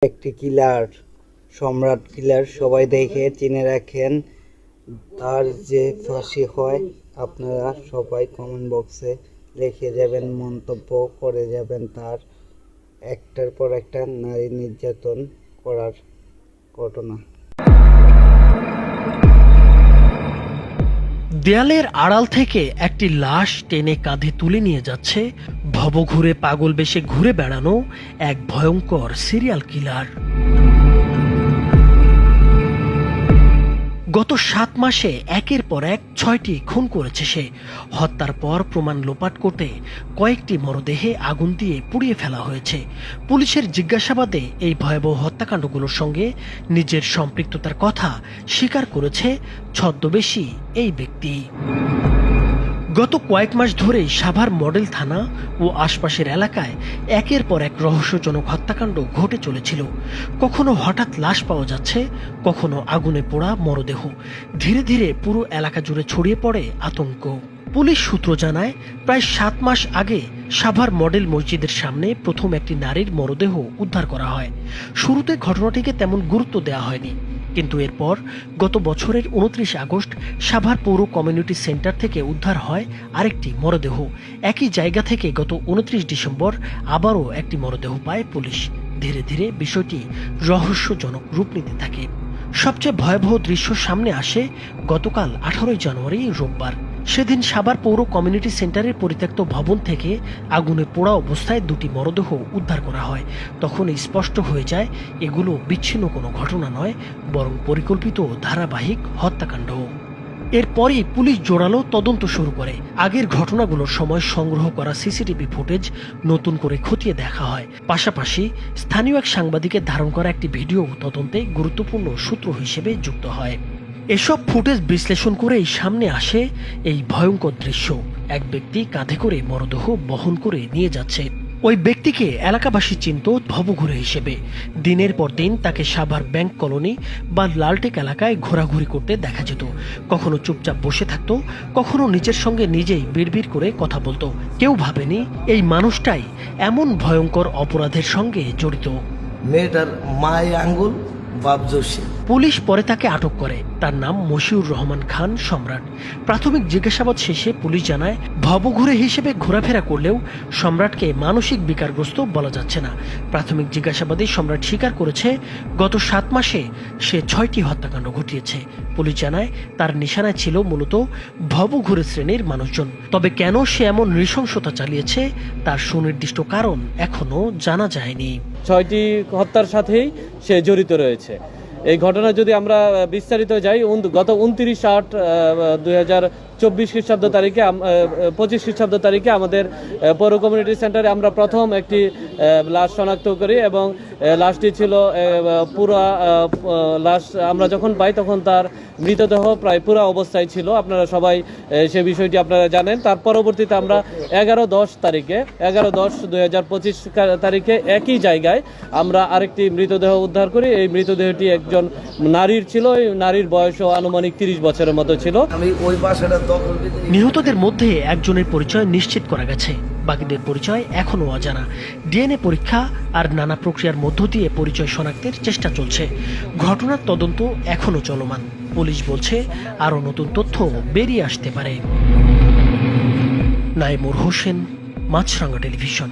একটি কিলার, সম্রাট কিলার সবাই দেখে চিনে রাখেন। তার যে ফাঁসি হয় আপনারা সবাই কমেন্ট বক্সে লিখে যাবেন, মন্তব্য করে যাবেন তার একটার পর একটা নারী নির্যাতন করার ঘটনা। দেয়ালের আড়াল থেকে একটি লাশ টেনে কাঁধে তুলে নিয়ে যাচ্ছে ভবঘুরে পাগল বেশে ঘুরে বেড়ানো এক ভয়ঙ্কর সিরিয়াল কিলার। গত 7 মাসে একের পর এক 6টি খুন করেছে সে। হত্যার পর প্রমাণ লোপাট করতে কয়েকটি মরদেহে আগুন দিয়ে পুড়িয়ে ফেলা হয়েছে। পুলিশের জিজ্ঞাসাবাদে এই ভয়াবহ হত্যাকাণ্ডগুলোর সঙ্গে নিজের সম্পৃক্ততার কথা স্বীকার করেছে ছদ্মবেশী এই ব্যক্তি। গত কয়েক মাস ধরেই সাভার মডেল থানা ও আশপাশের এলাকায় একের পর এক রহস্যজনক হত্যাকাণ্ড ঘটে চলেছিল। কখনো হঠাৎ লাশ পাওয়া যাচ্ছে, কখনো আগুনে পোড়া মরদেহ। ধীরে ধীরে পুরো এলাকা জুড়ে ছড়িয়ে পড়ে আতঙ্ক। পুলিশ সূত্র জানায়, প্রায় 7 মাস আগে সাভার মডেল মসজিদের সামনে প্রথম একটি নারীর মরদেহ উদ্ধার করা হয়। শুরুতে ঘটনাটিকে তেমন গুরুত্ব দেওয়া হয়নি, কিন্তু এরপর গত বছরের 29 আগস্ট সাভার পৌর কমিউনিটি সেন্টার থেকে উদ্ধার হয় আরেকটি মরদেহ। একই জায়গা থেকে গত 29 ডিসেম্বর আবারও একটি মরদেহ পায় পুলিশ। ধীরে ধীরে বিষয়টি রহস্যজনক রূপ নিতে থাকে। সবচেয়ে ভয়াবহ দৃশ্য সামনে আসে গতকাল 18 জানুয়ারি রোববার। সেদিন সাভার পৌর কমিউনিটি সেন্টারের পরিত্যক্ত ভবন থেকে আগুনে পোড়া অবস্থায় 2টি মরদেহ উদ্ধার করা হয়। তখন স্পষ্ট হয়ে যায় এগুলো বিচ্ছিন্ন কোনো ঘটনা নয়, বরং পরিকল্পিত ধারাবাহিক হত্যাকাণ্ড। এরপরই পুলিশ জোরালো তদন্ত শুরু করে। আগের ঘটনাগুলোর সময় সংগ্রহ করা সিসিটিভি ফুটেজ নতুন করে খতিয়ে দেখা হয়। পাশাপাশি স্থানীয় এক সাংবাদিকের ধারণ করা একটি ভিডিও তদন্তে গুরুত্বপূর্ণ সূত্র হিসেবে যুক্ত হয়। এসব ফুটেজ বিশ্লেষণ করেই সামনে আসে এই ভয়ঙ্কর দৃশ্য। এক ব্যক্তি কাঁধে করে মরদেহ বহন করে নিয়ে যাচ্ছে। ওই ব্যক্তিকে এলাকাবাসী চিনত ভবঘুরে হিসেবে। দিনের পর দিন তাকে সাভার ব্যাংক কলোনি বা লালটেক এলাকায় ঘোরাঘুরি করতে দেখা যেত। কখনো চুপচাপ বসে থাকতো, কখনো নিজের সঙ্গে নিজেই বিড়বিড় করে কথা বলতো। কেউ ভাবেনি এই মানুষটাই এমন ভয়ঙ্কর অপরাধের সঙ্গে জড়িত। মেয়েটার মায়ের আঙ্গুল বাপ জোশী। পুলিশ পরে তাকে আটক করে। তার নাম মশিউর রহমান খান সম্রাট। প্রাথমিক জিজ্ঞাসাবাদ শেষে পুলিশ জানায়, ভবঘুরে হিসেবে ঘোরাফেরা করলেও সম্রাটকে মানসিক বিকারগ্রস্ত বলা যাচ্ছে না। প্রাথমিক জিজ্ঞাসাবাদে সম্রাট স্বীকার করেছে গত 7 মাসে সে 6টি হত্যাকাণ্ড ঘটিয়েছে। পুলিশ জানায় তার নিশানায় ছিল মূলত ভবঘুরে শ্রেণীর মানুষজন। তবে কেন সে এমন নৃশংসতা চালিয়েছে তার সুনির্দিষ্ট কারণ এখনো জানা যায়নি। 6টি হত্যার সাথেই সে জড়িত রয়েছে। এই ঘটনা যদি আমরা বিস্তারিত যাই, গত 29/8/2024 খ্রিস্টাব্দ তারিখে 25 খ্রিস্টাব্দ তারিখে আমাদের পৌর কমিউনিটি সেন্টারে আমরা প্রথম একটি লাশ শনাক্ত করি এবং লাশটি ছিল পুরা লাশ। আমরা যখন পাই তখন তার মৃতদেহ প্রায় পুরা অবস্থায় ছিল। আপনারা সবাই সে বিষয়টি আপনারা জানেন। তার পরবর্তীতে আমরা 11/10/2025 তারিখে একই জায়গায় আমরা আরেকটি মৃতদেহ উদ্ধার করি। এই মৃতদেহটি একজন নারীর ছিল। এই নারীর বয়সও আনুমানিক 30 বছরের মতো ছিল। নিহতদের মধ্যে একজনের পরিচয় নিশ্চিত করা গেছে, বাকিদের পরিচয় এখনো অজানা। ডিএনএ পরীক্ষা আর নানা প্রক্রিয়ার মধ্য দিয়ে পরিচয় শনাক্তের চেষ্টা চলছে। ঘটনার তদন্ত এখনো চলমান। পুলিশ বলছে আরো নতুন তথ্য বেরিয়ে আসতে পারে। নাইমুর হোসেন, মাছরাঙ্গা টেলিভিশন।